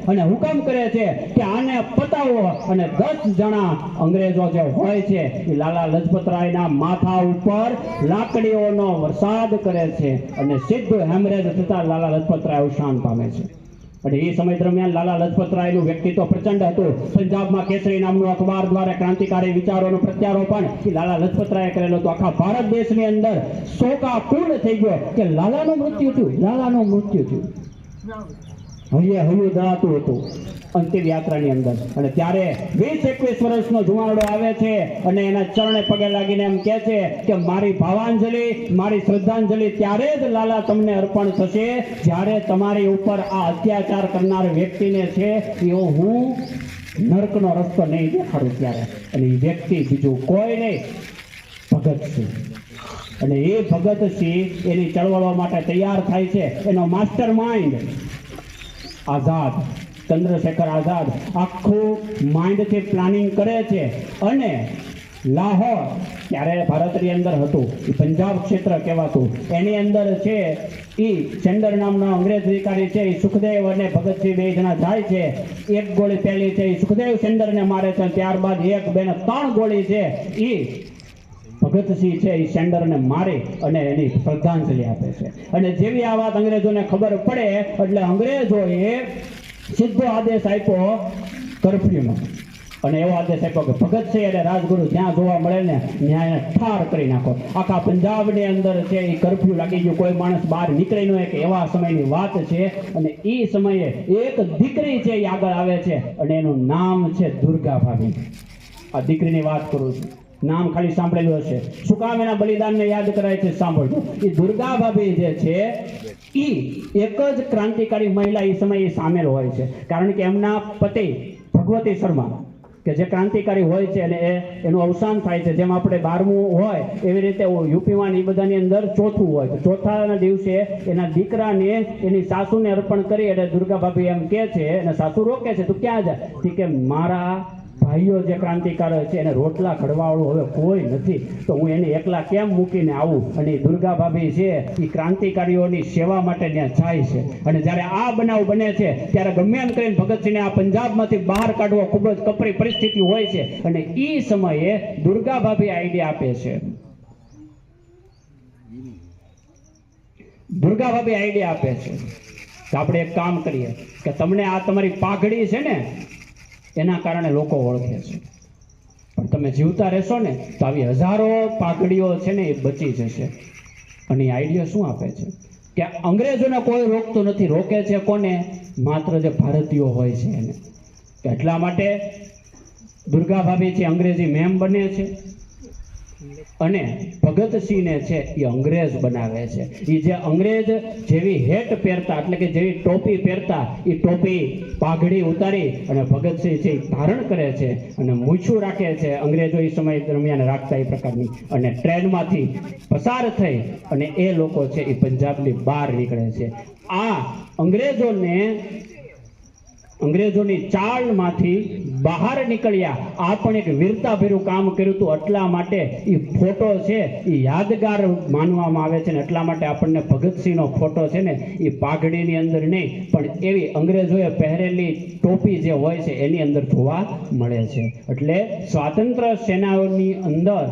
અને હુકમ કરે છે કે આને પતાવો, અને 10 જણા અંગ્રેજો જે હોય છે એ લાલા લજપતરાયના માથા ઉપર લાકડીઓનો વરસાદ કરે છે, અને સીધું હેમરેજ થતા લાલા લજપતરાય અવસાન પામે છે. અને એ સમય દરમિયાન લાલા લજપતરાયનું વ્યક્તિત્વ પ્રચંડ હતું. પંજાબમાં કેસરી નામનું અખબાર દ્વારા ક્રાંતિકારી વિચારોનો પ્રત્યારોપણ લાલા લજપતરાયે કરેલો હતો. આખા ભારત દેશની અંદર શોકાકુલ થઈ ગયો કે લાલાનું મૃત્યુ થયું, લાલાનું મૃત્યુ થયું. હૈયું દળાતું હતું અંતિમ યાત્રાની અંદર. અને ત્યારે 20-21 વર્ષનો જુવાનડો આવે છે અને એના ચરણે પગે લાગીને એમ કહે છે કે મારી ભાવાંજલિ, મારી શ્રદ્ધાંજલિ ત્યારે જ લાલા તમને અર્પણ થશે જ્યારે તમારી ઉપર આ અત્યાચાર કરનાર વ્યક્તિને છે એવો હું નરકનો રસ્તો નહીં દેખાડું ત્યારે. અને એ વ્યક્તિ બીજું કોઈ નહીં, ભગતસિંહ. અને એ ભગતસિંહ એની ચળવળો માટે તૈયાર થાય છે. એનો માસ્ટર માઇન્ડ આઝાદ, ચંદ્રશેખર આઝાદ આખું માઇન્ડથી પ્લાનિંગ કરે છે. અને લાહોર ત્યારે ભારતની અંદર હતું, એ પંજાબ ક્ષેત્ર કહેવાતું, એની અંદર છે એ સેન્ડર નામનો અંગ્રેજ અધિકારી છે, એ સુખદેવ અને ભગતસિંહ 2 જણા જાય છે. એક ગોળી પહેલી છે એ સુખદેવ સેન્ડરને મારે છે, ત્યારબાદ 1, 2 ને 3 ગોળી છે એ ભગતસિંહ છે એ સેન્ડરને મારી અને એની શ્રદ્ધાંજલિ આપે છે. અને જેવી આ વાત અંગ્રેજોને ખબર પડે એટલે અંગ્રેજોએ સીધો આદેશ આપ્યો કર્ફ્યુનો. અને એવો આદેશ આપ્યો કે ભગતસિંહ અને રાજગુરુ જ્યાં જોવા મળે ને ત્યાં એને ઠાર કરી નાખો. આખા પંજાબની અંદર છે એ કર્ફ્યુ લાગી ગયું, કોઈ માણસ બહાર નીકળી ન કે એવા સમયની વાત છે. અને એ સમયે એક દીકરી છે એ આગળ આવે છે અને એનું નામ છે દુર્ગા ભાભી. આ દીકરીની વાત કરું છું, નામ ખાલી સાંભળેલું હશે. શું કામ એના બલિદાનને યાદ કરાય છે સાંભળજો. એ દુર્ગા ભાભી જે છે એ એક જ ક્રાંતિકારી મહિલા એ સમયે સામેલ હોય છે. કારણ કે એમના પતિ ભગવતી શર્મા કે જે ક્રાંતિકારી હોય છે અને એનું અવસાન થાય છે. જેમ આપણે 12મું હોય એવી રીતે યુપીમાં એ બધાની અંદર 4થું હોય. તો ચોથાના દિવસે એના દીકરાને એની સાસુને અર્પણ કરી એટલે દુર્ગા ભાભી એમ કહે છે, અને સાસુ રોકે છે, તું ક્યાં જાય? કે મારા ભાઈઓ જે ક્રાંતિકારો છે એને રોટલા ઘડવાવાળું હવે કોઈ નથી, તો હું એને એકલા કેમ મૂકીને આવું? અને દુર્ગા ભાભી છે એ ક્રાંતિકારીઓની સેવા માટે ત્યાં જાય છે. અને જ્યારે આ બનાવ બને છે ત્યારે ગમે એમ કરીને ભગતસિંહને આ પંજાબમાંથી બહાર કાઢવો ખૂબ જ કપરી પરિસ્થિતિ હોય છે. અને એ સમયે દુર્ગા ભાભી આઈડિયા આપે છે. દુર્ગા ભાભી આઈડિયા આપે છે કે આપણે એક કામ કરીએ કે તમને આ તમારી પાઘડી છે ને એના કારણે લોકો ઓળખે છે, પણ તમે જીવતા રહેશો ને તો આવી હજારો પાઘડીઓ છે ને એ બચી જશે. અને આઈડિયા શું આપે છે કે અંગ્રેજોને કોઈ રોકતું નથી, રોકે છે કોને? માત્ર જે ભારતીયો હોય છે એને. એટલા માટે દુર્ગા ભાભી છે અંગ્રેજી મેમ બને છે અને ભગતસિંહને છે એ અંગ્રેજ બનાવે છે. એ જે અંગ્રેજ જેવી હેટ પહેરતા એટલે કે જેવી ટોપી પહેરતા એ ટોપી પાઘડી ઉતારી અને ભગતસિંહ છે એ ધારણ કરે છે અને મૂછું રાખે છે. અંગ્રેજો એ સમય દરમિયાન રાખતા એ પ્રકારની. અને ટ્રેનમાંથી પસાર થઈ અને એ લોકો છે એ પંજાબની બહાર નીકળે છે. આ અંગ્રેજોની ચાલમાંથી બહાર નીકળ્યા આ પણ એક વીરતાભર્યું કામ કર્યું હતું. એટલા માટે એ ફોટો છે એ યાદગાર માનવામાં આવે છે. ને એટલા માટે આપણને ભગતસિંહનો ફોટો છે ને એ પાઘડીની અંદર નહીં પણ એવી અંગ્રેજોએ પહેરેલી ટોપી જે હોય છે એની અંદર જોવા મળે છે. એટલે સ્વાતંત્ર્ય સેનાઓની અંદર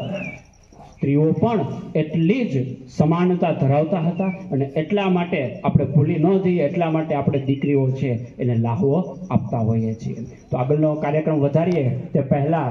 સ્ત્રીઓ પણ એટલી જ સમાનતા ધરાવતા હતા. અને એટલા માટે આપણે ભૂલી ન જઈએ, એટલા માટે આપણે દીકરીઓ છે એને લાહવો આપતા હોઈએ છીએ. તો આગળનો કાર્યક્રમ વધારીએ તે પહેલા